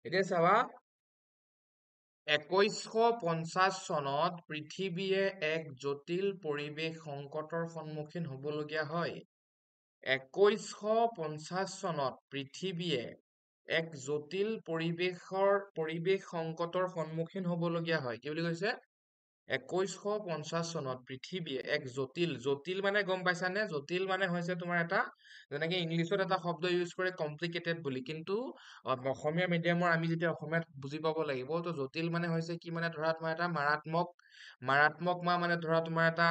এতিয়া চাবা 2150 চনত পৃথিৱীয়ে এক জটিল পৰিৱেশ সংকটৰ সন্মুখীন হ'বলগীয়া হয়। 2150 চনত পৃথিৱীয়ে এক জটিল পৰিৱেশ সংকটৰ সন্মুখীন হ'বলগীয়া হয়। কি বুলি কৈছে? 2150 চনত পৃথিৱীয়ে এক জটিল মানে গম পাইছানে? জটিল মানে হৈছে তোমাৰ এটা যেনেকে ইংলিছত এটা শব্দ ইউজ কৰে কমপ্লিকেটেড বুলি, কিন্তু অসমীয়া মিডিয়ামৰ আমি যেতিয়া অসমীয়াত বুজি পাব লাগিব, তো জটিল মানে হৈছে কি মানে ধৰা তোমাৰ এটা মাৰাত্মক মানে ধৰা তোমাৰ এটা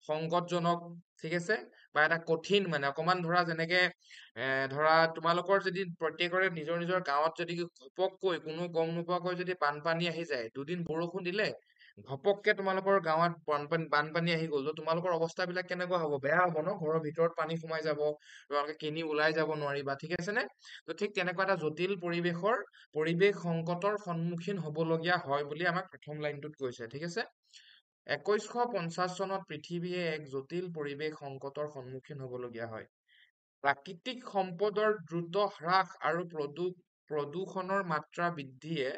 সংকটজনক, ঠিক আছে, বা এটা কঠিন মানে অকমান ধৰা যেনেকে ধৰা তোমালোকৰ যদি প্ৰত্যেকৰে নিজৰ নিজৰ গাঁৱত যদি ঘপককৈ কোনো গম নোপোৱাকৈ যদি বানপানী আহি যায়, দুদিন বৰষুণ দিলে ঘপককে তোমালোকৰ গাঁৱত বানপানী আহি গ'ল, তো তোমালোকৰ অৱস্থাবিলাক কেনেকুৱা হ'ব? বেয়া হ'ব ন? ঘৰৰ ভিতৰত পানী সোমাই যাব, তোমালোকে কিনি ওলাই যাব নোৱাৰিবা, ঠিক আছে নে? তো ঠিক তেনেকুৱা এটা জটিল পৰিৱেশ সংকটৰ সন্মুখীন হ'বলগীয়া হয় বুলি আমাক প্ৰথম লাইনটোত কৈছে, ঠিক আছে? 2150 চনত পৃথিৱীয়ে এক জটিল পৰিৱেশ সংকটৰ সন্মুখীন হ'বলগীয়া হয়। প্ৰাকৃতিক সম্পদৰ দ্ৰুত হ্ৰাস আৰু প্ৰদূষণৰ মাত্ৰা বৃদ্ধিয়ে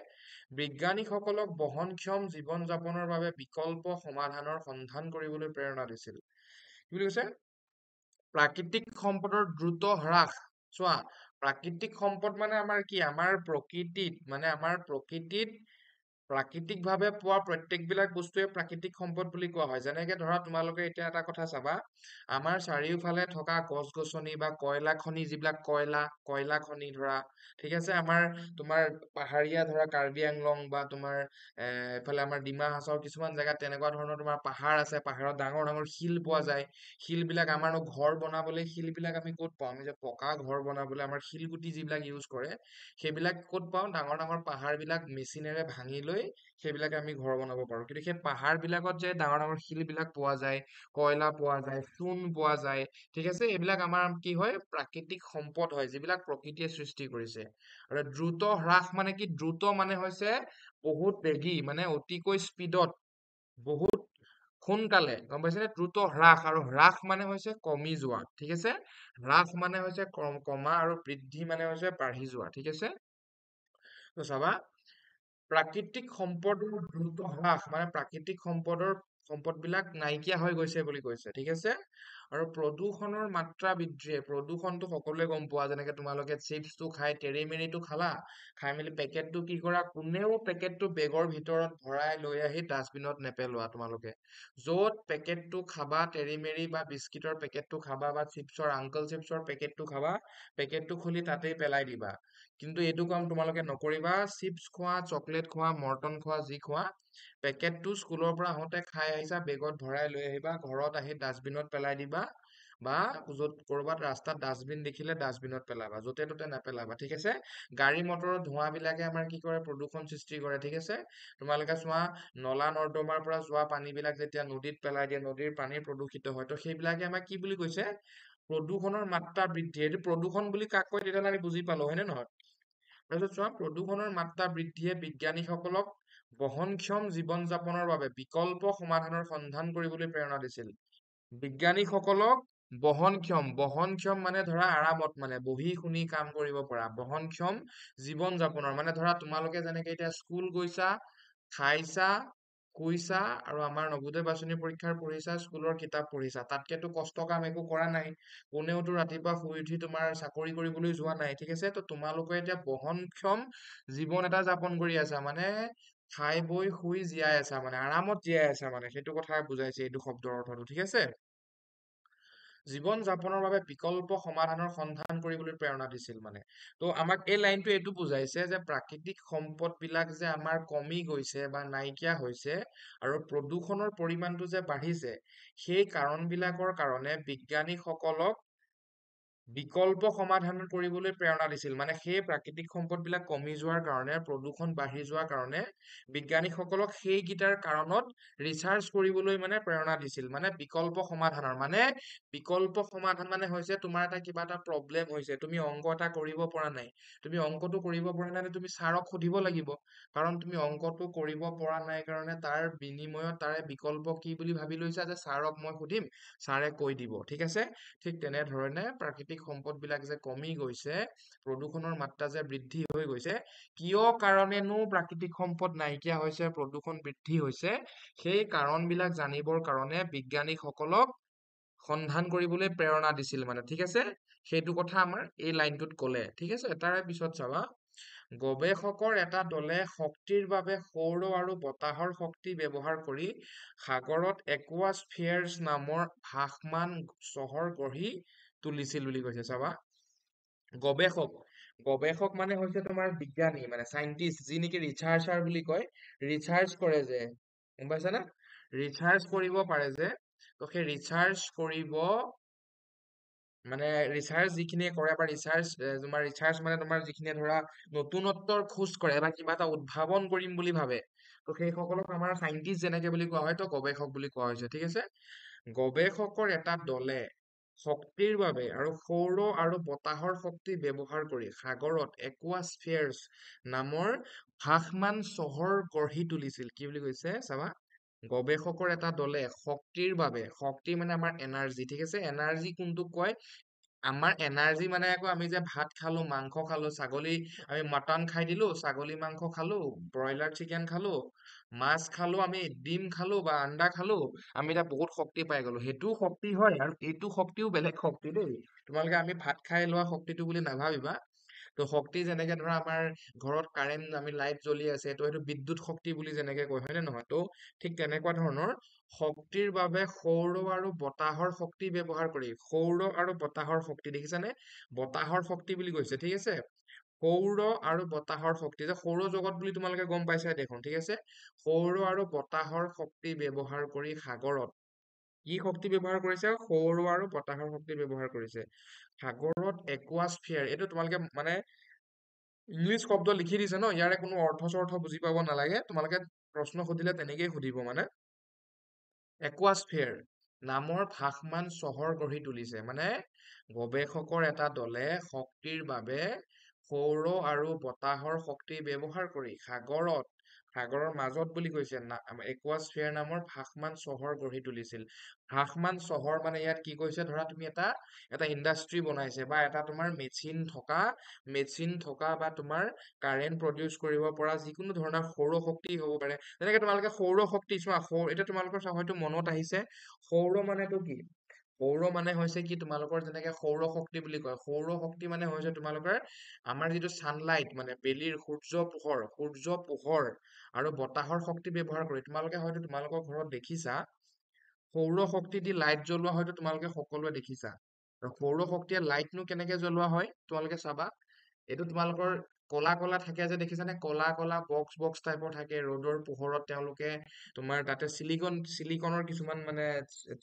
বিজ্ঞানীসকলক বহনক্ষম জীৱন যাপনৰ বাবে বিকল্প সমাধানৰ সন্ধান কৰিবলৈ প্ৰেৰণা দিছিল। কি বুলি কৈছে? প্ৰাকৃতিক সম্পদৰ দ্ৰুত হ্ৰাস। চোৱা, প্ৰাকৃতিক সম্পদ মানে আমাৰ কি? আমাৰ প্ৰকৃতিত প্ৰাকৃতিকভাৱে পোৱা প্ৰত্যেকবিলাক বস্তুৱে প্ৰাকৃতিক সম্পদ বুলি কোৱা হয়। যেনেকে ধৰা তোমালোকে এতিয়া এটা কথা চাবা, আমাৰ চাৰিওফালে থকা গছ-গছনি বা কয়লা খনি, যিবিলাক কয়লা খনি ধৰা, ঠিক আছে, আমাৰ তোমাৰ পাহাৰীয়া ধৰা কাৰ্বি আংলং বা তোমাৰ এইফালে আমাৰ ডিমা হাছাওৰ কিছুমান জেগাত তেনেকুৱা ধৰণৰ তোমাৰ পাহাৰ আছে, পাহাৰত ডাঙৰ ডাঙৰ শিল পোৱা যায়। শিলবিলাক আমাৰনো ঘৰ বনাবলৈ শিলবিলাক আমি ক'ত পাওঁ? আমি যে পকা ঘৰ বনাবলৈ আমাৰ শিলগুটি যিবিলাক ইউজ কৰে, সেইবিলাক ক'ত পাওঁ? ডাঙৰ ডাঙৰ পাহাৰবিলাক মেচিনেৰে ভাঙি লৈ সেইবিলাকে আমি ঘৰ বনাব পাৰো। কিন্তু সেই পাহাৰ বিলাকত যে ডাঙৰ ডাঙৰ শিলবিলাক পোৱা যায়, কয়লা পোৱা যায়, চূণ পোৱা যায়, ঠিক আছে, এইবিলাক আমাৰ কি হয়? প্ৰাকৃতিক সম্পদ হয়, যিবিলাক প্ৰকৃতিয়ে সৃষ্টি কৰিছে। আৰু দ্ৰুত হ্ৰাস মানে কি? দ্ৰুত মানে হৈছে বহুত বেগী, মানে অতিকৈ স্পীডত, বহুত সোনকালে, গম পাইছেনে? দ্ৰুত হ্ৰাস, আৰু হ্ৰাস মানে হৈছে কমি যোৱা, ঠিক আছে? হ্ৰাস মানে হৈছে কমা, আৰু বৃদ্ধি মানে হৈছে বাঢ়ি যোৱা, ঠিক আছে? তো চাবা, প্ৰাকৃতিক সম্পদৰ দ্ৰুত হ্ৰাস মানে প্ৰাকৃতিক সম্পদবিলাক নাইকিয়া হৈ গৈছে বুলি কৈছে, ঠিক আছে? আৰু প্ৰদূষণৰ মাত্ৰা বৃদ্ধিয়ে, প্ৰদূষণটো সকলোৱে গম পোৱা, যেনেকে তোমালোকে চিপছটো খাই তেৰেমেৰেটো খালা, খাই মেলি পেকেটটো কি কৰা? কোনেও পেকেটটো বেগৰ ভিতৰত ভৰাই লৈ আহি ডাষ্টবিনত নেপেলোৱা তোমালোকে। য'ত পেকেটটো খাবা, তেৰেমেৰি বা বিস্কিটৰ পেকেটটো খাবা বা চিপছৰ আংকল চিপছৰ পেকেটটো খাবা, পেকেটটো খুলি তাতেই পেলাই দিবা। কিন্তু এইটো কাম তোমালোকে নকৰিবা। চিপছ খোৱা, চকলেট খোৱা, মৰ্টন খোৱা, যি খোৱা, পেকেটটো স্কুলৰ পৰা আহোঁতে খাই আহিছা, বেগত ভৰাই লৈ আহিবা, ঘৰত আহি ডাষ্টবিনত পেলাই দিবা, বা য'ত কৰবাত ৰাস্তাত ডাষ্টবিন দেখিলে ডাষ্টবিনত পেলাবা, য'তে ত'তে নেপেলাবা, ঠিক আছে? গাড়ী মটৰৰ ধোঁৱাবিলাকে আমাৰ কি কৰে? প্ৰদূষণ সৃষ্টি কৰে, ঠিক আছে? তোমালোকে চোৱা, নলা নৰ্দমাৰ পৰা যোৱা পানীবিলাক যেতিয়া নদীত পেলাই দিয়ে, নদীৰ পানী প্ৰদূষিত হয়, তো সেইবিলাকে আমাক কি বুলি কৈছে? প্ৰদূষণৰ মাত্ৰা বৃদ্ধি। এইটো প্ৰদূষণ বুলি কাক কয় তেতিয়াহ'লে আমি বুজি পালো, হয় নে নহয়? তাৰপিছত চোৱা, প্ৰদূষণৰ মাত্ৰা বৃদ্ধিয়ে বিজ্ঞানীসকলক বহনক্ষম জীৱন যাপনৰ বাবে বিকল্প সমাধানৰ সন্ধান কৰিবলৈ প্ৰেৰণা দিছিল। বিজ্ঞানীসকলক বহনক্ষম মানে ধৰা আৰামত, মানে বহি শুনি কাম কৰিব পৰা, বহনক্ষম জীৱন যাপনৰ মানে ধৰা তোমালোকে যেনেকে এতিয়া স্কুল গৈছা, খাইছা, শুইছা, আৰু আমাৰ নৱোদয় বাছনি পৰীক্ষাৰ পঢ়িছা, স্কুলৰ কিতাপ পঢ়িছা, তাতকেতো কষ্ট কাম একো কৰা নাই। কোনেওতো ৰাতিপুৱা শুই উঠি তোমাৰ চাকৰি কৰিবলৈ যোৱা নাই, ঠিক আছে? তো তোমালোকে এতিয়া বহনক্ষম জীৱন এটা যাপন কৰি আছা, মানে খাই বৈ শুই জীয়াই আছা, মানে আৰামত জীয়াই আছা, মানে সেইটো কথা বুজাইছে এইটো শব্দৰ অৰ্থটো, ঠিক আছে? জীৱন যাপনৰ বাবে বিকল্প সমাধানৰ সন্ধান কৰিবলৈ প্ৰেৰণা দিছিল মানে। তো আমাক এই লাইনটো এইটো বুজাইছে যে প্ৰাকৃতিক সম্পদ বিলাক যে আমাৰ কমি গৈছে বা নাইকিয়া হৈছে, আৰু প্ৰদূষণৰ পৰিমাণটো যে বাঢ়িছে, সেই কাৰণবিলাকৰ কাৰণে বিজ্ঞানীসকলক বিকল্প সমাধান কৰিবলৈ প্ৰেৰণা দিছিল। মানে সেই প্ৰাকৃতিক সম্পদবিলাক কমি যোৱাৰ কাৰণে, প্ৰদূষণ বাঢ়ি যোৱাৰ কাৰণে বিজ্ঞানীসকলক সেইকেইটাৰ কাৰণত ৰিচাৰ্চ কৰিবলৈ মানে প্ৰেৰণা দিছিল। মানে বিকল্প সমাধানৰ মানে, বিকল্প সমাধান মানে হৈছে তোমাৰ এটা কিবা এটা প্ৰব্লেম হৈছে, তুমি অংক এটা কৰিব পৰা নাই, তুমি অংকটো কৰিব পৰা নাই, তুমি ছাৰক সুধিব লাগিব, কাৰণ তুমি অংকটো কৰিব পৰা নাই কাৰণে তাৰ বিনিময়ত তাৰে বিকল্প কি বুলি ভাবি লৈছা, যে ছাৰক মই সুধিম, ছাৰে কৈ দিব, ঠিক আছে? ঠিক তেনেধৰণে প্ৰাকৃতিক প্ৰাকৃতিক সম্পদ বিলাক যে কমি গৈছে, প্ৰদূষণৰ মাত্ৰা যে বৃদ্ধি হৈ গৈছে, কিয় কাৰণেনো প্ৰাকৃতিক সম্পদ নাইকিয়া হৈছে, প্ৰদূষণ বৃদ্ধি হৈছে, সেই কাৰণবিলাক জানিবৰ কাৰণে বিজ্ঞানীসকলক সন্ধান কৰিবলৈ প্ৰেৰণা দিছিল মানে, ঠিক আছে? সেইটো কথা আমাৰ এই লাইনটোত ক'লে, ঠিক আছে? তাৰে পিছত চাবা, গৱেষকৰ এটা দলে শক্তিৰ বাবে সৌৰ আৰু বতাহৰ শক্তি ব্যৱহাৰ কৰি সাগৰত একুৱাস্ফিয়াৰ্ছ নামৰ ভাসমান চহৰ গঢ়ি তুলিছিল বুলি কৈছে। চাবা, গৱেষক গৱেষক মানে হৈছে তোমাৰ বিজ্ঞানী, মানে চাইন্টিষ্ট, যি নেকি ৰিচাৰ্চাৰ বুলি কয়, ৰিচাৰ্চ কৰে যে, গম পাইছা না? ৰিচাৰ্চ কৰিব পাৰে যে, তো সেই ৰিচাৰ্চ কৰিব, মানে ৰিচাৰ্চ যিখিনিয়ে কৰে, বা তোমাৰ ৰিচাৰ্চ মানে তোমাৰ যিখিনিয়ে ধৰা নতুনত্বৰ খোজ কৰে বা কিবা এটা উদ্ভাৱন কৰিম বুলি ভাবে, তো সেই সকলক আমাৰ চাইন্টিষ্ট যেনেকে বুলি কোৱা হয়, তো গৱেষক বুলি কোৱা হৈছে, ঠিক আছে? গৱেষকৰ এটা দলে শক্তিৰ বাবে আৰু সৌৰ আৰু বতাহৰ শক্তি ব্যৱহাৰ কৰি সাগৰত একুৱাস্ফিয়াৰ্ছ নামৰ ভাসমান চহৰ গঢ়ি তুলিছিল। কি বুলি কৈছে চাবা, গৱেষকৰ এটা দলে শক্তিৰ বাবে, শক্তি মানে আমাৰ এনাৰ্জি, ঠিক আছে? এনাৰ্জি কোনটোক কয়? আমাৰ এনাৰ্জি মানে আকৌ আমি যে ভাত খালো, মাংস খালো, আমি মটন খাই দিলো, ছাগলী মাংস খালো, ব্ৰইলাৰ চিকেন খালো, মাছ খালো, আমি ডিম খালো বা আণ্ডা খালো, আমি এতিয়া বহুত শক্তি পাই গলো, সেইটোও শক্তি হয়, আৰু এইটো শক্তিও বেলেগ শক্তি দেই। তোমালোকে আমি ভাত খাই লোৱা শক্তিটো বুলি নাভাবিবা। তো শক্তি যেনেকে ধৰা আমাৰ ঘৰত কাৰেণ্ট, আমি লাইট জ্বলি আছে, তো সেইটো বিদ্যুৎ শক্তি বুলি যেনেকে কয়, হয় নে নহয়? তো ঠিক তেনেকুৱা ধৰণৰ শক্তিৰ বাবে সৌৰ আৰু বতাহৰ শক্তি ব্যৱহাৰ কৰি, সৌৰ আৰু বতাহৰ শক্তি দেখিছানে? বতাহৰ শক্তি বুলি কৈছে, ঠিক আছে? সৌৰ আৰু বতাহৰ শক্তি, যে সৌৰ জগত বুলি তোমালোকে গম পাইছাই দেখোন, ঠিক আছে? সৌৰ আৰু বতাহৰ শক্তি ব্যৱহাৰ কৰি সাগৰত, কি শক্তি ব্যৱহাৰ কৰিছে? সৌৰ আৰু বতাহৰ শক্তি ব্যৱহাৰ কৰিছে। সাগৰত একুৱাস্ফিয়াৰ, এইটো তোমালোকে মানে ইংলিছ শব্দ লিখি দিছে ন, ইয়াৰে কোনো অৰ্থ-চৰ্থ বুজি পাব নালাগে, তোমালোকে প্ৰশ্ন সুধিলে তেনেকেই সুধিব মানে। একুৱাস্ফিয়াৰ নামৰ ভাসমান চহৰ গঢ়ি তুলিছে, মানে গৱেষকৰ এটা দলে শক্তিৰ বাবে সৌৰ আৰু বতাহৰ শক্তি ব্যৱহাৰ কৰি সাগৰৰ মাজত বুলি কৈছে, একুৱাস্ফিয়াৰ নামৰ ভাসমান চহৰ গঢ়ি তুলিছিল। ভাসমান চহৰ মানে ইয়াত কি কৈছে, ধৰা তুমি এটা ইণ্ডাষ্ট্ৰি বনাইছে, বা এটা তোমাৰ মেচিন থকা বা তোমাৰ কাৰেণ্ট প্ৰডিউচ কৰিব পৰা যিকোনো ধৰণৰ সৌৰ শক্তি হ'ব পাৰে। যেনেকে তোমালোকে সৌৰ শক্তি চোৱা, এতিয়া তোমালোকৰ হয়তো মনত আহিছে, সৌৰ মানেটো কি? সৌৰ মানে হৈছে কি, তোমালোকৰ যেনেকে সৌৰ শক্তি বুলি কয়, সৌৰ শক্তি মানে হৈছে তোমালোকৰ আমাৰ যিটো ছানলাইট, মানে সূৰ্য পোহৰ আৰু বতাহৰ শক্তি ব্যৱহাৰ কৰি, তোমালোকে হয়তো তোমালোকৰ ঘৰত দেখিছা, সৌৰ শক্তি দি লাইট জ্বলোৱা হয়তো তোমালোকে সকলোৱে দেখিছা। আৰু সৌৰ শক্তিয়ে লাইটনো কেনেকে জ্বলোৱা হয়, তোমালোকে চাবা, এইটো তোমালোকৰ কলা কলা থাকে যে, দেখিছানে? কলা কলা বক্স টাইপৰ থাকে, ৰ'দৰ পোহৰত তেওঁলোকে তোমাৰ তাতে চিলিকনৰ কিছুমান মানে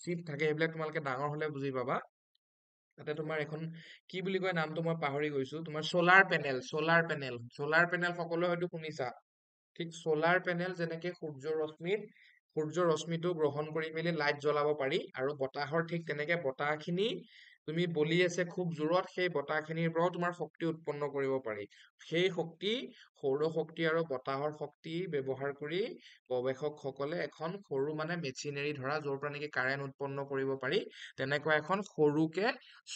চিপ থাকে, সেইবিলাক তোমালোকে ডাঙৰ হলে বুজি পাবা। তাতে তোমাৰ এখন কি বুলি কয়, নামটো মই পাহৰি গৈছো, তোমাৰ চলাৰ পেনেল সকলোৱে হয়তো শুনিছা। ঠিক চলাৰ পেনেল যেনেকে সূৰ্য ৰশ্মিটো গ্ৰহণ কৰি মেলি লাইট জ্বলাব পাৰি, আৰু বতাহৰ ঠিক তেনেকে বতাহখিনি তুমি বলি আছে খুব জোৰত, সেই বতাহখিনিৰ পৰাও তোমাৰ শক্তি উৎপন্ন কৰিব পাৰি। সেই শক্তি, সৌৰ শক্তি আৰু বতাহৰ শক্তি ব্যৱহাৰ কৰি গৱেষকসকলে এখন সৰু মানে মেচিনেৰী, ধৰা য'ৰ পৰা নেকি কাৰেণ্ট উৎপন্ন কৰিব পাৰি, তেনেকুৱা এখন সৰুকে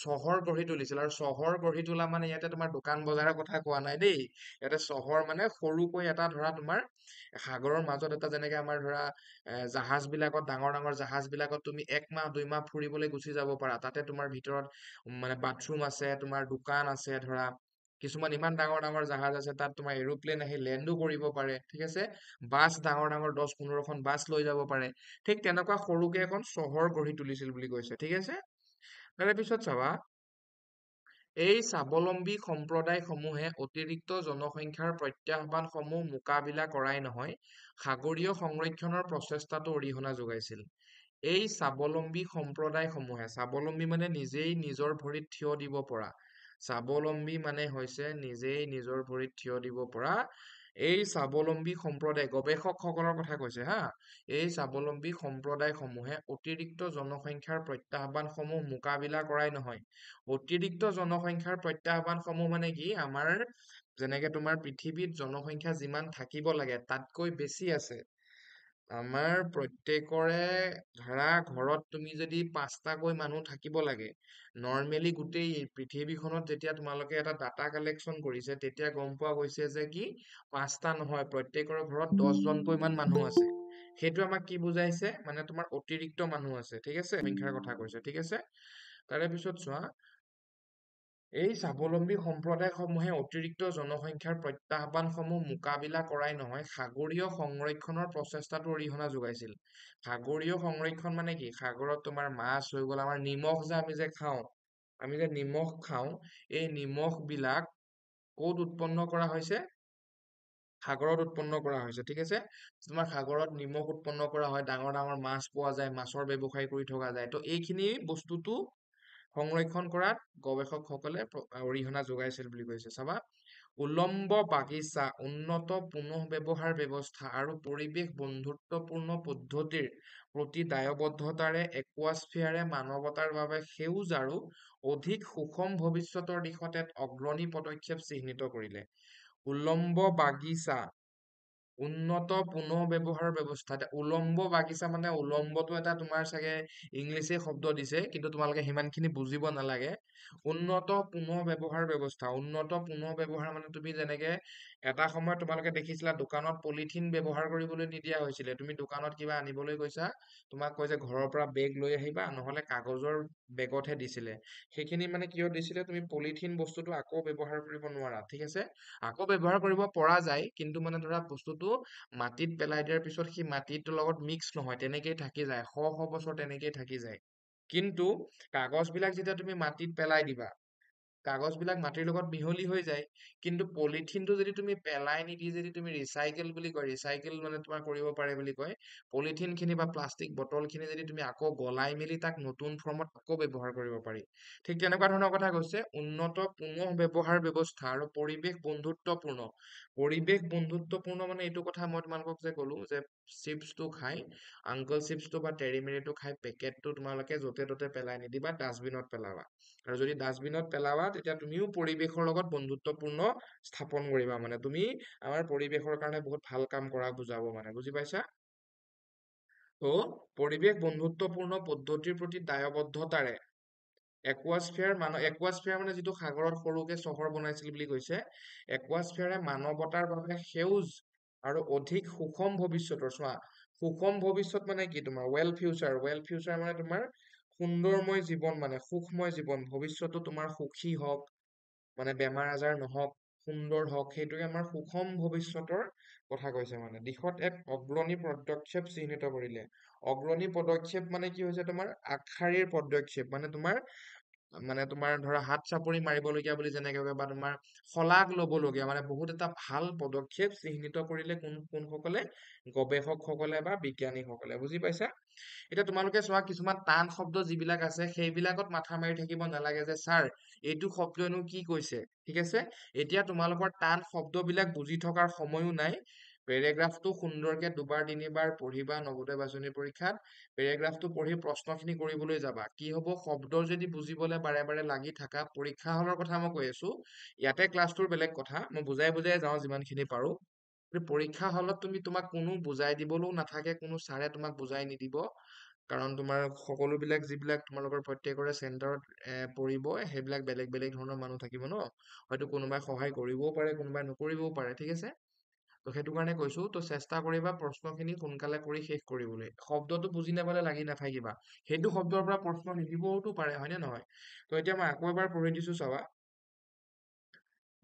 চহৰ গঢ়ি তুলিছিল। আৰু চহৰ গঢ়ি তোলা মানে ইয়াতে তোমাৰ দোকান বজাৰৰ কথা কোৱা নাই দেই, ইয়াতে চহৰ মানে সৰুকৈ এটা, ধৰা তোমাৰ সাগৰৰ মাজত এটা, যেনেকে আমাৰ ধৰা জাহাজ বিলাকত, ডাঙৰ ডাঙৰ জাহাজ বিলাকত তুমি 1 মাহ 2 মাহ ফুৰিবলৈ গুচি যাব পাৰা, তাতে তোমাৰ ভিতৰত মানে বাথৰুম আছে, তোমাৰ দোকান আছে, ধৰা কিছুমান ইমান ডাঙৰ ডাঙৰ জাহাজ আছে, তাত তোমাৰ এৰোপ্লেন আহি লেণ্ডো কৰিব পাৰে, ঠিক আছে? বাছ, ডাঙৰ ডাঙৰ 10-15খন বাছ লৈ যাব পাৰে। ঠিক তেনেকুৱা সৰুকে এখন চহৰ গঢ়ি তুলিছিল বুলি কৈছে, ঠিক আছে? তাৰে পিছত চাবা, এই স্বাৱলম্বী সম্প্ৰদায়সমূহে অতিৰিক্ত জনসংখ্যাৰ প্ৰত্যাহ্বানসমূহ মোকাবিলা কৰাই নহয়, সাগৰীয় সংৰক্ষণৰ প্ৰচেষ্টাতো অৰিহণা যোগাইছিল। এই স্বাৱলম্বী সম্প্ৰদায়সমূহে, স্বাৱলম্বী মানে নিজেই নিজৰ ভৰিত থিয় দিব পৰা, স্বাৱলম্বী মানে হৈছে নিজেই নিজৰ ভৰিত থিয় দিব পৰা, এই স্বাৱলম্বী সম্প্ৰদায়, গৱেষকসকলৰ কথা কৈছে হা, এই স্বাৱলম্বী সম্প্ৰদায়সমূহে অতিৰিক্ত জনসংখ্যাৰ প্ৰত্যাহ্বানসমূহ মোকাবিলা কৰাই নহয়, অতিৰিক্ত জনসংখ্যাৰ প্ৰত্যাহ্বানসমূহ মানে কি, আমাৰ যেনেকে তোমাৰ পৃথিৱীত জনসংখ্যা যিমান থাকিব লাগে তাতকৈ বেছি আছে, আমাৰ প্ৰত্যেকৰে ধৰা ঘৰত তুমি যদি 5টাকৈ মানুহ থাকিব লাগে, নৰ্মেলি গোটেই পৃথিৱীখনত যেতিয়া তোমালোকে এটা ডাটা কালেকশ্যন কৰিছে তেতিয়া গম পোৱা গৈছে যে কি 5টা নহয়, প্ৰত্যেকৰে ঘৰত 10জনকৈ মান মানুহ আছে। সেইটো আমাক কি বুজাইছে, মানে তোমাৰ অতিৰিক্ত মানুহ আছে, ঠিক আছে, সংখ্যাৰ কথা কৈছে, ঠিক আছে। তাৰে পিছত চোৱা, এই স্বাৱলম্বী সম্প্ৰদায়সমূহে অতিৰিক্ত জনসংখ্যাৰ প্ৰত্যাহ্বানসমূহ মোকাবিলা কৰাই নহয়, সাগৰীয় সংৰক্ষণৰ প্ৰচেষ্টাতো অৰিহণা যোগাইছিল। সাগৰীয় সংৰক্ষণ মানে কি? সাগৰত তোমাৰ মাছ হৈ গ'ল, আমাৰ নিমখ যে আমি যে খাওঁ, আমি যে নিমখ খাওঁ, এই নিমখ বিলাক ক'ত উৎপন্ন কৰা হৈছে? সাগৰত উৎপন্ন কৰা হৈছে, ঠিক আছে। তোমাৰ সাগৰত নিমখ উৎপন্ন কৰা হয়, ডাঙৰ ডাঙৰ মাছ পোৱা যায়, মাছৰ ব্যৱসায় কৰি থকা যায়। তো এইখিনি বস্তুটো সংৰক্ষণ কৰাত গৱেষকসকলে অৰিহণা যোগাইছিল বুলি কৈছে। চাবা, উলম্ব বাগিচা, উন্নত পুনঃব্যৱহাৰ ব্যৱস্থা আৰু পৰিৱেশ বন্ধুত্বপূৰ্ণ পদ্ধতিৰ প্ৰতি দায়বদ্ধতাৰে একুৱাস্ফিয়াৰে মানৱতাৰ বাবে সেউজ আৰু অধিক সুষম ভৱিষ্যতৰ দিশত এক অগ্ৰণী পদক্ষেপ চিহ্নিত কৰিলে। উলম্ব বাগিচা, উন্নত পুনঃব্যৱহাৰ ব্যৱস্থা। উলম্ব বাগিচা মানে উলম্বটো এটা তোমাৰ চাগে ইংলিছে শব্দ দিছে, কিন্তু তোমালোকে সিমানখিনি বুজিব নালাগে। উন্নত পুনঃব্যৱহাৰ ব্যৱস্থা, উন্নত পুনঃব্যৱহাৰ মানে তুমি যেনেকে এটা সময়ত তোমালোকে দেখিছিলা দোকানত পলিথিন ব্যৱহাৰ কৰিবলৈ নিদিয়া হৈছিলে। তুমি দোকানত কিবা আনিবলৈ গৈছা, তোমাক কৈ যে ঘৰৰ পৰা বেগ লৈ আহিবা, নহলে কাগজৰ বেগতহে দিছিলে। সেইখিনি মানে কিয় দিছিলে, তুমি পলিথিন বস্তুটো আকৌ ব্যৱহাৰ কৰিব নোৱাৰা, ঠিক আছে। আকৌ ব্যৱহাৰ কৰিব পৰা যায়, কিন্তু মানে ধৰা বস্তুটো মাটিত পেলাই দিয়াৰ পিছত সি মাটিটোৰ লগত মিক্স নহয়, তেনেকেই থাকি যায়, শ শ বছৰ তেনেকেই থাকি যায়। কিন্তু কাগজ বিলাক যেতিয়া তুমি মাটিত পেলাই দিবা, কাগজ বিলাক মাটিৰ লগত মিহলি হৈ যায়। কিন্তু পলিথিনটো যদি তুমি পেলাই নিদি যদি তুমি ৰিচাইকেল বুলি কয়, ৰিচাইকেল মানে তোমাৰ কৰিব পাৰে বুলি কয়, পলিথিন খিনি বা প্লাষ্টিক বটল খিনি যদি তুমি আকৌ গলাই মেলি তাক নতুন ফৰ্মত আকৌ ব্যৱহাৰ কৰিব পাৰি। ঠিক তেনেকুৱা ধৰণৰ কথা কৈছে, উন্নত পুনঃ ব্যৱহাৰ ব্যৱস্থা আৰু পৰিৱেশ বন্ধুত্বপূৰ্ণ। পৰিৱেশ বন্ধুত্বপূৰ্ণ মানে এইটো কথা মই তোমালোকক যে ক'লো যে চিপছটো খাই, আংকল চিপছটো বা টেৰিমেৰিটো খাই পেকেটটো তোমালোকে য'তে ত'তে পেলাই নিদিবা, ডাষ্টবিনত পেলাবা। আৰু যদি ডাষ্টবিনত পেলাবা, তেতিয়া তুমিও পৰিৱেশৰ লগত বন্ধুত্বপূৰ্ণ স্থাপন কৰিবা, মানে তুমি আমাৰ পৰিৱেশৰ কাৰণে বহুত ভাল কাম কৰা বুজাব, মানে বুজি পাইছা। তো পৰিৱেশ বন্ধুত্বপূৰ্ণ পদ্ধতিৰ প্ৰতি দায়বদ্ধতাৰে একুৱাস্ফিয়াৰ মানে যিটো সাগৰত সৰুকে চহৰ বনাইছিল বুলি কৈছে, একুৱাস্ফিয়াৰে মানৱতাৰ বাবে সেউজ আৰু অধিক সুষম ভৱিষ্যতৰ, চোৱা, সুষম ভৱিষ্যত মানে কি, তোমাৰ ৱেল ফিউচাৰ, ৱেল ফিউচাৰ মানে তোমাৰ সুন্দৰময় জীৱন, মানে সুখময় জীৱন, ভৱিষ্যতো তোমাৰ সুখী হওক, মানে বেমাৰ আজাৰ নহওক, সুন্দৰ হওক, সেইটোকে আমাৰ সুষম ভৱিষ্যতৰ কথা কৈছে। মানে দিশত এক অগ্ৰণী পদক্ষেপ চিহ্নিত কৰিলে। অগ্ৰণী পদক্ষেপ মানে কি হৈছে, তোমাৰ আগশাৰীৰ পদক্ষেপ, মানে তোমাৰ ধৰা হাত চাপৰি মাৰিবলগীয়া বুলি যেনেকে কয়, বা তোমাৰ শলাগ লবলগীয়া, মানে বহুত এটা ভাল পদক্ষেপ চিহ্নিত কৰিলে কোনসকলে, গৱেষকসকলে বা বিজ্ঞানীসকলে, বুজি পাইছা। এতিয়া তোমালোকে চোৱা, কিছুমান টান শব্দ যিবিলাক আছে সেইবিলাকত মাথা মাৰি থাকিব নালাগে যে ছাৰ এইটো শব্দনো কি কৈছে, ঠিক আছে। এতিয়া তোমালোকৰ টান শব্দবিলাক বুজি থকাৰ সময়ো নাই। পেৰেগ্ৰাফটো সুন্দৰকে দুবাৰ তিনিবাৰ পঢ়িবা নৱোদয় বাছনি পৰীক্ষাত। পেৰেগ্ৰাফটো পঢ়ি প্ৰশ্নখিনি কৰিবলৈ যাবা। কি হ'ব, শব্দ যদি বুজিবলৈ বাৰে বাৰে লাগি থাকা, পৰীক্ষা হলৰ কথা মই কৈ আছো, ইয়াতে ক্লাছটোৰ বেলেগ কথা, মই বুজাই বুজাই যাওঁ যিমানখিনি পাৰো। পৰীক্ষা হলত তোমাক কোনো বুজাই দিবলৈও নাথাকে, কোনো ছাৰে তোমাক বুজাই নিদিব। কাৰণ তোমাৰ সকলোবিলাক যিবিলাক তোমালোকৰ প্ৰত্যেকৰে চেণ্টাৰত পৰিব, সেইবিলাক বেলেগ বেলেগ ধৰণৰ মানুহ থাকিব ন, হয়তো কোনোবাই সহায় কৰিবও পাৰে, কোনোবাই নকৰিবও পাৰে, ঠিক আছে। তো সেইটো কাৰণে কৈছো, তো চেষ্টা কৰিবা প্ৰশ্নখিনি সোনকালে কৰি শেষ কৰিবলৈ। শব্দটো বুজি নাপালে লাগি নাথাকিবা, সেইটো শব্দৰ পৰা প্ৰশ্ন নিদিবওতো পাৰে, হয়নে নহয়। তো এতিয়া মই আকৌ এবাৰ পঢ়ি দিছো, চাবা।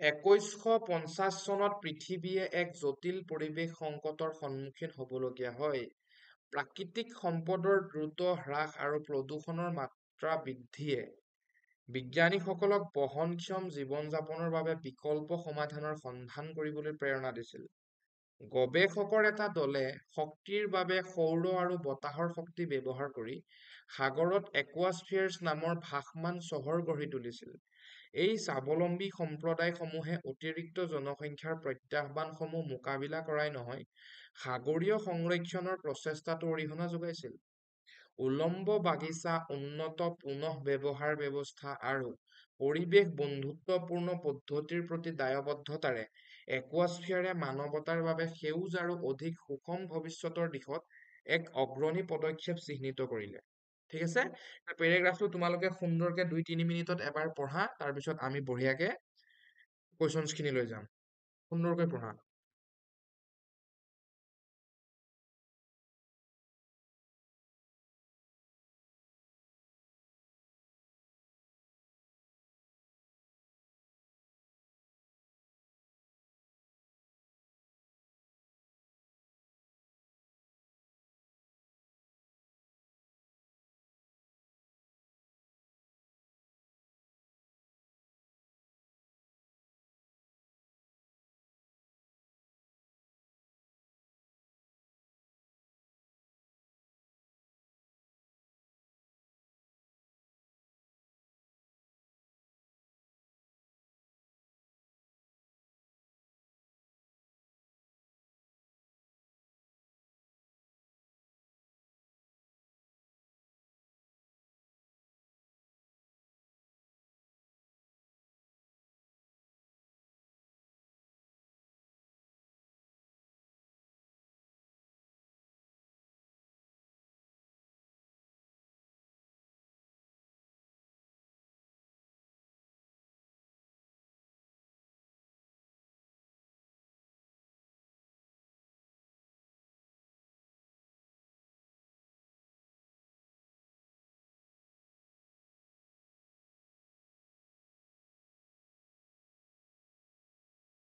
2150 চনত পৃথিৱীয়ে এক জটিল পৰিৱেশ সংকটৰ সন্মুখীন হবলগীয়া হয়। প্ৰাকৃতিক সম্পদৰ দ্ৰুত হ্ৰাস আৰু প্ৰদূষণৰ মাত্ৰা বৃদ্ধিয়ে বিজ্ঞানীসকলক বহনক্ষম জীৱন যাপনৰ বাবে বিকল্প সমাধানৰ সন্ধান কৰিবলৈ প্ৰেৰণা দিছিল। গৱেষকৰ এটা দলে শক্তিৰ বাবে সৌৰ আৰু বতাহৰ শক্তি ব্যৱহাৰ কৰি সাগৰত একুৱাস্ফিয়াৰ্ছ নামৰ ভাসমান চহৰ গঢ়ি তুলিছিল। এই স্বাৱলম্বী সম্প্ৰদায়সমূহে অতিৰিক্ত জনসংখ্যাৰ প্ৰত্যাহ্বানসমূহ মোকাবিলা কৰাই নহয়, সাগৰীয় সংৰক্ষণৰ প্ৰচেষ্টাতো অৰিহণা যোগাইছিল। উলম্ব বাগিচা, উন্নত পুনঃ ব্যৱহাৰ ব্যৱস্থা আৰু পৰিৱেশ বন্ধুত্বপূৰ্ণ পদ্ধতিৰ প্ৰতি দায়বদ্ধতাৰে একুৱাস্ফিয়াৰে মানৱতাৰ বাবে সেউজ আৰু অধিক সুষম ভৱিষ্যতৰ দিশত এক অগ্ৰণী পদক্ষেপ চিহ্নিত কৰিলে। ঠিক আছে? পেৰেগ্ৰাফটো তোমালোকে সুন্দৰকে 2-3 মিনিটত এবাৰ পঢ়া, তাৰপিছত আমি বঢ়িয়াকে কুৱেশ্যনছ খিনি লৈ যাম। সুন্দৰকৈ পঢ়া।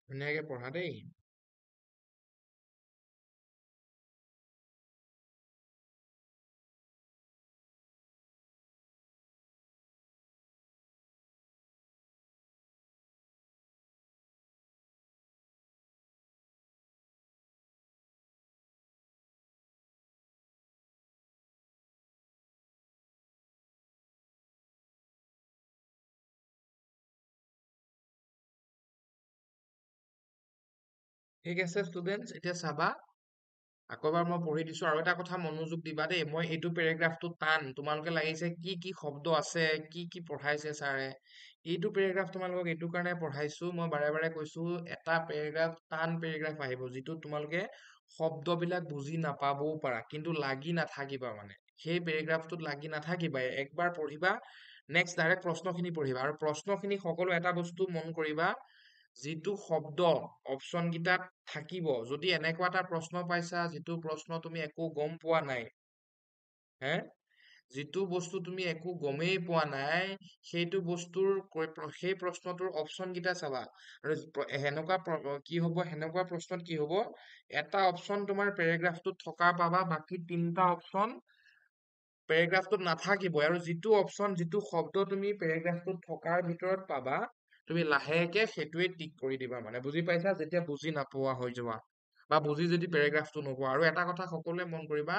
ধুনীয়াকে পঢ়া দেই। ঠিক আছে ষ্টুডেন্টছ, এতিয়া চাবা আকৌ এবাৰ মই পঢ়ি দিছো, আৰু এটা কথা মনোযোগ দিবা দেই। মই এইটো পেৰেগ্ৰাফটো টান, তোমালোকে লাগিছে কি কি শব্দ আছে, কি কি পঢ়াইছে ছাৰে। এইটো পেৰেগ্ৰাফ তোমালোকক এইটো কাৰণে পঢ়াইছো, মই বাৰে বাৰে কৈছো এটা পেৰেগ্ৰাফ টান পেৰেগ্ৰাফ আহিব যিটো তোমালোকে শব্দবিলাক বুজি নাপাবও পাৰা, কিন্তু লাগি নাথাকিবা মানে। সেই পেৰেগ্ৰাফটোত লাগি নাথাকিবা, একবাৰ পঢ়িবা, নেক্সট ডাইৰেক্ট প্ৰশ্নখিনি পঢ়িবা। আৰু প্ৰশ্নখিনি সকলো এটা বস্তু মন কৰিবা, যিটো শব্দ অপচন কেইটাত থাকিব, যদি এনেকুৱা এটা প্ৰশ্ন পাইছা যিটো প্ৰশ্ন তুমি একো গম পোৱা নাই, হে, যিটো বস্তু তুমি একো গমেই পোৱা নাই, সেইটো বস্তুৰ সেই প্ৰশ্নটোৰ অপচন কেইটা চাবা। আৰু কি হব, সেনেকুৱা প্ৰশ্নত কি হব, এটা অপচন তোমাৰ পেৰেগ্ৰাফটোত থকা পাবা, বাকী 3টা অপচন পেৰেগ্ৰাফটোত নাথাকিব। আৰু যিটো অপচন, যিটো শব্দ তুমি পেৰেগ্ৰাফটোত থকাৰ ভিতৰত পাবা, তুমি লাহেকে সেইটোৱে টিক কৰি দিবা। মানে বুজি পাইছা? যেতিয়া বুজি নাপোৱা হৈ যোৱা, বা বুজি যদি পেৰেগ্ৰাফটো নোপোৱা। আৰু এটা কথা সকলোৱে মন কৰিবা,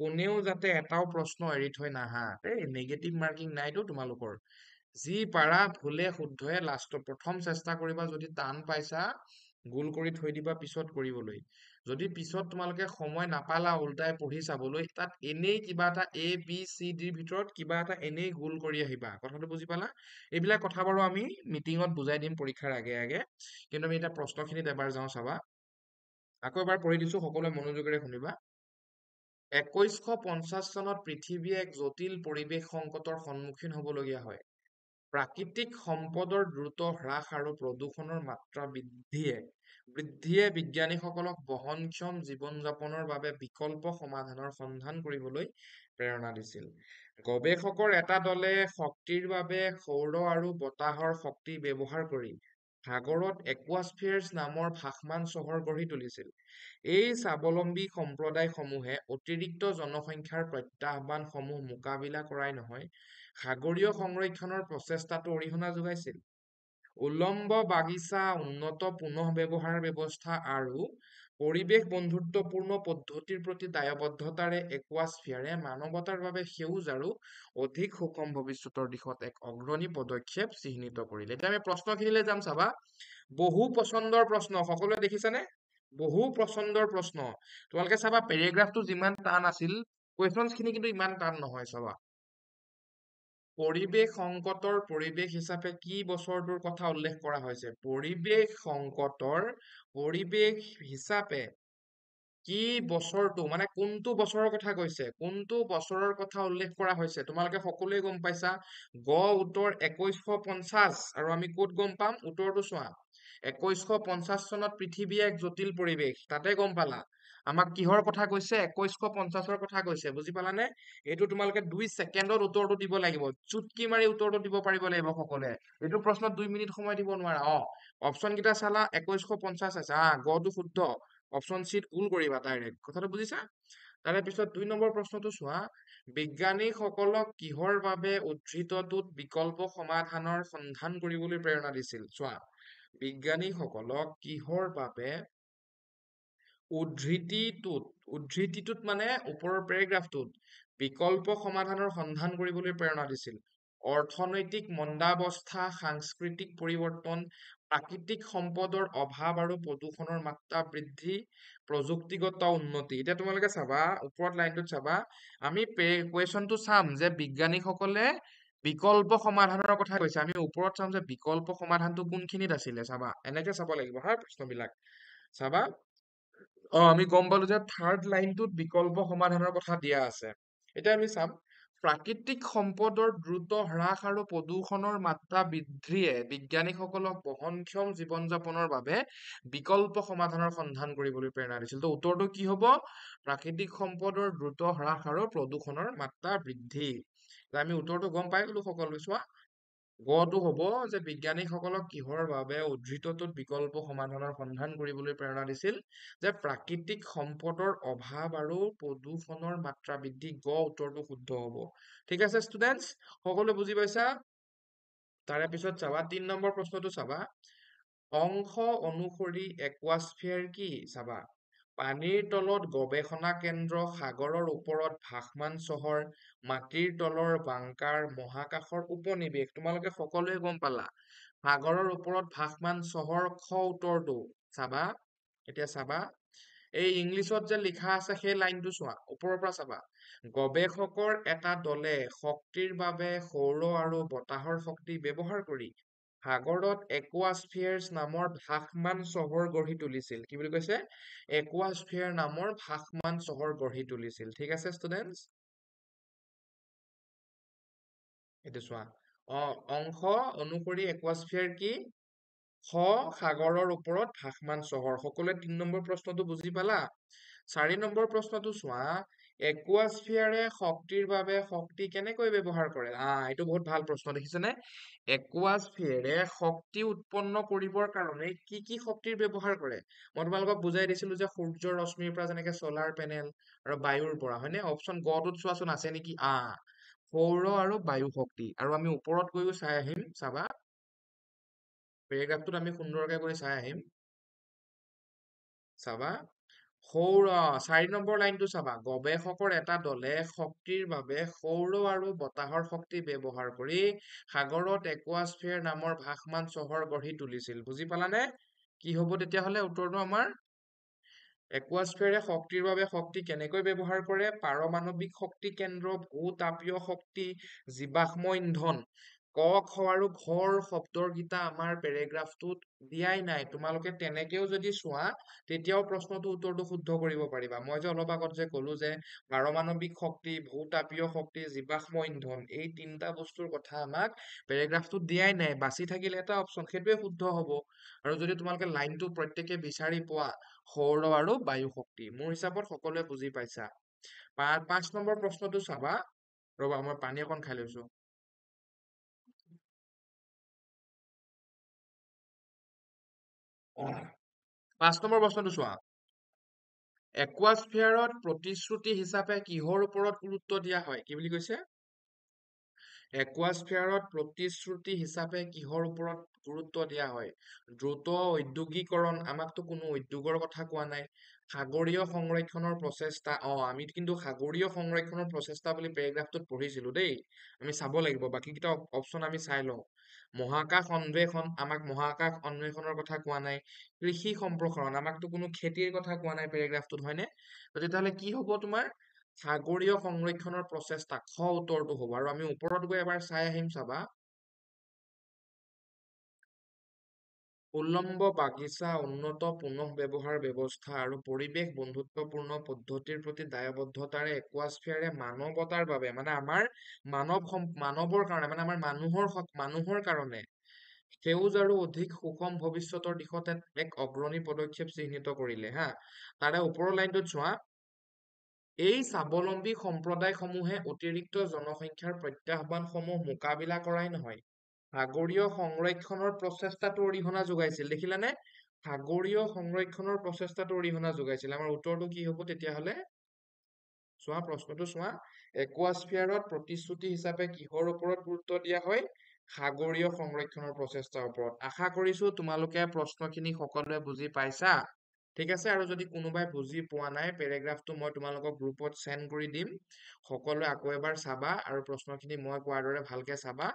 কোনেও যাতে এটাও প্ৰশ্ন এৰি থৈ নাহা দেই। নেগেটিভ মাৰ্কিং নাইতো তোমালোকৰ। যি পাৰা ভুলে শুদ্ধয়ে লাষ্টত প্ৰথম চেষ্টা কৰিবা, যদি টান পাইছা গোল কৰি থৈ দিবা পিছত কৰিবলৈ। যদি পিছত তোমালোকে সময় নাপালা উল্টাই পঢ়ি চাবলৈ, তাত এনেই কিবা এটা ABCDৰ ভিতৰত কিবা এটা এনেই গোল কৰি আহিবা। কথাটো বুজি পালা? এইবিলাক কথা বাৰু আমি মিটিঙত বুজাই দিম পৰীক্ষাৰ আগে আগে, কিন্তু আমি এতিয়া প্ৰশ্নখিনিত এবাৰ যাওঁ চাবা। আকৌ এবাৰ পঢ়ি দিছো, সকলোৱে মনোযোগেৰে শুনিবা। 2150 চনত পৃথিৱীয়ে এক জটিল পৰিৱেশ সংকটৰ সন্মুখীন হবলগীয়া হয়। প্ৰাকৃতিক সম্পদৰ দ্ৰুত হ্ৰাস আৰু প্ৰদূষণৰ মাত্ৰা বৃদ্ধিয়ে বিজ্ঞানীসকলক বহনক্ষম জীৱন যাপনৰ বাবে বিকল্প সমাধানৰ সন্ধান কৰিবলৈ প্ৰেৰণা দিছিল। গৱেষকৰ এটা দলে শক্তিৰ বাবে সৌৰ আৰু বতাহৰ শক্তি ব্যৱহাৰ কৰি সাগৰত একুৱাস্ফিয়াৰ্ছ নামৰ ভাসমান চহৰ গঢ়ি তুলিছিল। এই স্বাৱলম্বী সম্প্ৰদায়সমূহে অতিৰিক্ত জনসংখ্যাৰ প্ৰত্যাহ্বানসমূহ মোকাবিলা কৰাই নহয়, সাগৰীয় সংৰক্ষণৰ প্ৰচেষ্টাতো অৰিহণা যোগাইছিল। উলম্ব বাগিচা, উন্নত পুনঃব্যৱহাৰ ব্যৱস্থা আৰু পৰিৱেশ বন্ধুত্বপূৰ্ণ পদ্ধতিৰ প্ৰতি দায়বদ্ধতাৰে একুৱাস্ফিয়াৰে মানৱতাৰ বাবে সেউজ আৰু অধিক সুষম ভৱিষ্যতৰ দিশত এক অগ্ৰণী পদক্ষেপ চিহ্নিত কৰিলে। এতিয়া আমি প্ৰশ্নখিনিলৈ যাম চাবা। বহু পচন্দৰ প্ৰশ্ন, সকলোৱে দেখিছানে? বহু পচন্দৰ প্ৰশ্ন। তোমালোকে চাবা পেৰেগ্ৰাফটো যিমান টান আছিল, কুৱেশ্যনছ খিনি কিন্তু ইমান টান নহয় চাবা। পৰিৱেশ সংকটৰ পৰিৱেশ হিচাপে কি বছৰটোৰ কথা উল্লেখ কৰা হৈছে? পৰিৱেশ সংকটৰ পৰিৱেশ হিচাপে কি বছৰটো মানে কোনটো বছৰৰ কথা কৈছে? কোনটো বছৰৰ কথা উল্লেখ কৰা হৈছে? তোমালোকে সকলোৱে গম পাইছা। উত্তৰ 2150 আৰু আমি ক'ত গম পাম? উত্তৰটো চোৱা। 2150 চনত পৃথিৱী এক জটিল পৰিৱেশ। তাতে গম পালা। আমাক কিহৰ কথা কৈছে? 2150ৰ কথা কৈছে। বুজি পালানে? এইটো তোমালোকে 2 ছেকেণ্ডত উত্তৰটো দিব লাগিব। চুটকি মাৰি উত্তৰটো দিব পাৰিব লাগিব সকলোৱে। এইটো প্ৰশ্নত 2 মিনিট সময় দিব নোৱাৰা। অপচন কেইটা চালা 2150 আছে। গটো শুদ্ধ। অপচন চিত ভুল কৰিবা ডাইৰেক্ট। কথাটো বুজিছা? তাৰে পিছত 2 নম্বৰ প্ৰশ্নটো চোৱা। বিজ্ঞানীসকলক কিহৰ বাবে উদ্ধৃতটোত বিকল্প সমাধানৰ সন্ধান কৰিবলৈ প্ৰেৰণা দিছিল? চোৱা। বিজ্ঞানীসকলক কিহৰ বাবে উদ্ধৃতিটোত মানে ওপৰৰ পেৰেগ্ৰাফটোত বিকল্প সমাধানৰ সন্ধান কৰিবলৈ প্ৰেৰণা দিছিল? অৰ্থনৈতিক মন্দাৱস্থা, সাংস্কৃতিক পৰিৱৰ্তন, প্ৰাকৃতিক সম্পদৰ অভাৱ আৰু প্ৰদূষণৰ মাত্ৰা বৃদ্ধি, প্ৰযুক্তিগত উন্নতি। এতিয়া তোমালোকে চাবা, ওপৰত লাইনটোত চাবা, আমি কুৱেশ্যনটো চাম যে বিজ্ঞানীসকলে বিকল্প সমাধানৰ কথা কৈছে। আমি ওপৰত চাম যে বিকল্প সমাধানটো কোনখিনিত আছিলে। চাবা, এনেকে চাব লাগিব হা প্ৰশ্নবিলাক। চাবা, আমি গম পালো যে থাৰ্ড লাইনটোত বিকল্প সমাধানৰ কথা দিয়া আছে। এতিয়া আমি চাম, প্ৰাকৃতিক সম্পদৰ দ্ৰুত হ্ৰাস আৰু প্ৰদূষণৰ মাত্ৰা বৃদ্ধিয়ে বিজ্ঞানীসকলক বহনক্ষম জীৱন যাপনৰ বাবে বিকল্প সমাধানৰ সন্ধান কৰিবলৈ প্ৰেৰণা দিছিল। তো উত্তৰটো কি হ'ব? প্ৰাকৃতিক সম্পদৰ দ্ৰুত হ্ৰাস আৰু প্ৰদূষণৰ মাত্ৰা বৃদ্ধি। আমি উত্তৰটো গম পাই গলো সকলোৱে। চোৱা, গটো হ'ব যে বিজ্ঞানীসকলক কিহৰ বাবে উদ্ধৃতটোত বিকল্প সমাধানৰ সন্ধান কৰিবলৈ প্ৰেৰণা দিছিল? যে প্ৰাকৃতিক সম্পদৰ অভাৱ আৰু প্ৰদূষণৰ মাত্ৰা বৃদ্ধি। উত্তৰটো শুদ্ধ হ'ব। ঠিক আছে ষ্টুডেন্টছ, সকলোৱে বুজি পাইছা? তাৰে পিছত চাবা 3 নম্বৰ প্ৰশ্নটো চাবা। অংশ অনুসৰি একুৱাস্ফিয়াৰ কি? চাবা, পানীৰ তলত গৱেষণা কেন্দ্ৰ, সাগৰৰ ওপৰত ভাসমান চহৰ, মাটিৰ তলৰ বাংকাৰ, মহাকাশৰ উপনিবেশ। তোমালোকে সকলোৱে গম পালা। সাগৰৰ ওপৰত ভাসমান চহৰ উত্তৰটো। চাবা, এতিয়া চাবা, এই ইংলিছত যে লিখা আছে সেই লাইনটো চোৱা, ওপৰৰ পৰা চাবা। গৱেষকৰ এটা দলে শক্তিৰ বাবে সৌৰ আৰু বতাহৰ শক্তি ব্যৱহাৰ কৰি সাগৰত একুৱাস্ফিয়াৰ্ছ নামৰ ভাসমান চহৰ গঢ়ি তুলিছিল। কি বুলি কৈছে? একুৱাস্ফিয়াৰ নামৰ ভাসমান চহৰ গঢ়ি তুলিছিল। ঠিক আছে ষ্টুডেন্টছ? এইটো চোৱা, অংশ অনুসৰি একুৱাস্ফিয়াৰ কি? সাগৰৰ ওপৰত ভাসমান চহৰ। সকলোৱে 3 নম্বৰ প্ৰশ্নটো বুজি পালা? 4 নম্বৰ প্ৰশ্নটো চোৱা, একুৱাস্ফিয়াৰে শক্তিৰ বাবে শক্তি কেনেকৈ ব্যৱহাৰ কৰে? এইটো বহুত ভাল প্ৰশ্ন, দেখিছেনে? একুৱাস্ফিয়াৰে শক্তি উৎপন্ন কৰিবৰ কাৰণে কি কি শক্তিৰ ব্যৱহাৰ কৰে? মই তোমালোকক বুজাই দিছিলো যে সূৰ্যৰ ৰশ্মিৰ পৰা যেনেকে চলাৰ পেনেল আৰু বায়ুৰ পৰা, হয়নে? অপচন গটোত চোৱাচোন আছে নেকি? সৌৰ আৰু বায়ু শক্তি। আৰু আমি ওপৰত গৈও চাই আহিম। চাবা, পেৰেগ্ৰাফটোত আমি সুন্দৰকে গৈ চাই আহিম। চাবা, 4 নম্বৰ লাইনটো চাবা। গৱেষকৰ এটা দলে শক্তিৰ বাবে সৌৰ আৰু বতাহৰ শক্তি ব্যৱহাৰ কৰি সাগৰত একুৱাস্ফিয়াৰ নামৰ ভাসমান চহৰ গঢ়ি তুলিছিল। বুজি পালানে? কি হ'ব তেতিয়াহ'লে উত্তৰটো আমাৰ? একুৱাস্ফিয়াৰে শক্তিৰ বাবে শক্তি কেনেকৈ ব্যৱহাৰ কৰে? পাৰমাণৱিক শক্তি কেন্দ্ৰ, ভূ-তাপীয় শক্তি, জীৱাশ্ম ইন্ধন। খ আৰু ঘৰ শব্দৰ গীতা আমাৰ পেৰেগ্ৰাফটোত দিয়াই নাই। তোমালোকে তেনেকেও যদি চোৱা তেতিয়াও প্ৰশ্নটো উত্তৰটো শুদ্ধ কৰিব পাৰিবা। মই যে অলপ আগত যে ক'লো যে পাৰমাণৱিক শক্তি, ভূ-তাপীয় শক্তি, জীৱাশ্ম ইন্ধন, এই 3টা বস্তুৰ কথা আমাক পেৰেগ্ৰাফটোত দিয়াই নাই। বাচি থাকিলে এটা অপচন, সেইটোৱে শুদ্ধ হ'ব। আৰু যদি তোমালোকে লাইনটো প্ৰত্যেকে বিচাৰি পোৱা, সৌৰ আৰু বায়ু শক্তি। মোৰ হিচাপত সকলোৱে বুজি পাইছা। 5 নম্বৰ প্ৰশ্নটো চাবা। ৰবা, মই পানী অকণ খাই লৈছো। 5 নম্বৰ প্ৰশ্নটো চোৱা। একুৱাস্ফিয়াৰত প্ৰতিশ্ৰুতি হিচাপে কিহৰ ওপৰত গুৰুত্ব দিয়া হয়? কি বুলি কৈছে? একুৱাস্ফিয়াৰত প্ৰতিশ্ৰুতি হিচাপে কিহৰ ওপৰত গুৰুত্ব দিয়া হয়? দ্ৰুত ঔদ্যোগিকৰণ, আমাকতো কোনো উদ্যোগৰ কথা কোৱা নাই। সাগৰীয় সংৰক্ষণৰ প্ৰচেষ্টা, আমি কিন্তু সাগৰীয় সংৰক্ষণৰ প্ৰচেষ্টা বুলি পেৰেগ্ৰাফটোত পঢ়িছিলো দেই। আমি চাব লাগিব, বাকী কেইটা অপচন আমি চাই লওঁ। মহাকাশ অন্বেষণ, আমাক মহাকাশ অন্বেষণৰ কথা কোৱা নাই। কৃষি সম্প্ৰসাৰণ, আমাকতো কোনো খেতিৰ কথা কোৱা নাই পেৰেগ্ৰাফটোত, হয়নে? তেতিয়াহ'লে কি হ'ব তোমাৰ? সাগৰীয় সংৰক্ষণৰ প্ৰচেষ্টা খ উত্তৰটো হ'ব। আৰু আমি ওপৰত গৈ এবাৰ চাই আহিম চাবা। উল্লম্ব বাগিচা, উন্নত পুনঃব্যৱহাৰ ব্যৱস্থা আৰু পৰিৱেশ বন্ধুত্বপূৰ্ণ পদ্ধতিৰ প্ৰতি দায়বদ্ধতাৰে একুৱাস্ফিয়াৰে মানৱতাৰ বাবে মানে আমাৰ মানৱৰ কাৰণে মানে আমাৰ মানুহৰ কাৰণে সেউজ আৰু অধিক সুষম ভৱিষ্যতৰ দিশত এক অগ্ৰণী পদক্ষেপ চিহ্নিত কৰিলে হা। তাৰে ওপৰৰ লাইনটোত চোৱা, এই স্বাৱলম্বী সম্প্ৰদায়সমূহে অতিৰিক্ত জনসংখ্যাৰ প্ৰত্যাহ্বানসমূহ মোকাবিলা কৰাই নহয়, সাগৰীয় সংৰক্ষণৰ প্ৰচেষ্টাতো অৰিহণা যোগাইছিল। দেখিলানে? সাগৰীয় সংৰক্ষণৰ প্ৰচেষ্টাতো অৰিহণা যোগাইছিল। আমাৰ উত্তৰটো কি হ'ব তেতিয়াহ'লে? চোৱা প্ৰশ্নটো চোৱা, একুৱাস্ফিয়াৰত প্ৰতিশ্ৰুতি হিচাপে কিহৰ ওপৰত গুৰুত্ব দিয়া হয়? সাগৰীয় সংৰক্ষণৰ প্ৰচেষ্টাৰ ওপৰত। আশা কৰিছো তোমালোকে প্ৰশ্নখিনি সকলোৱে বুজি পাইছা। ঠিক আছে, আৰু যদি কোনোবাই বুজি পোৱা নাই, পেৰেগ্ৰাফটো মই তোমালোকক গ্ৰুপত চেণ্ড কৰি দিম। সকলোৱে আকৌ এবাৰ চাবা আৰু প্ৰশ্নখিনি মই কোৱাৰ দৰে ভালকে চাবা।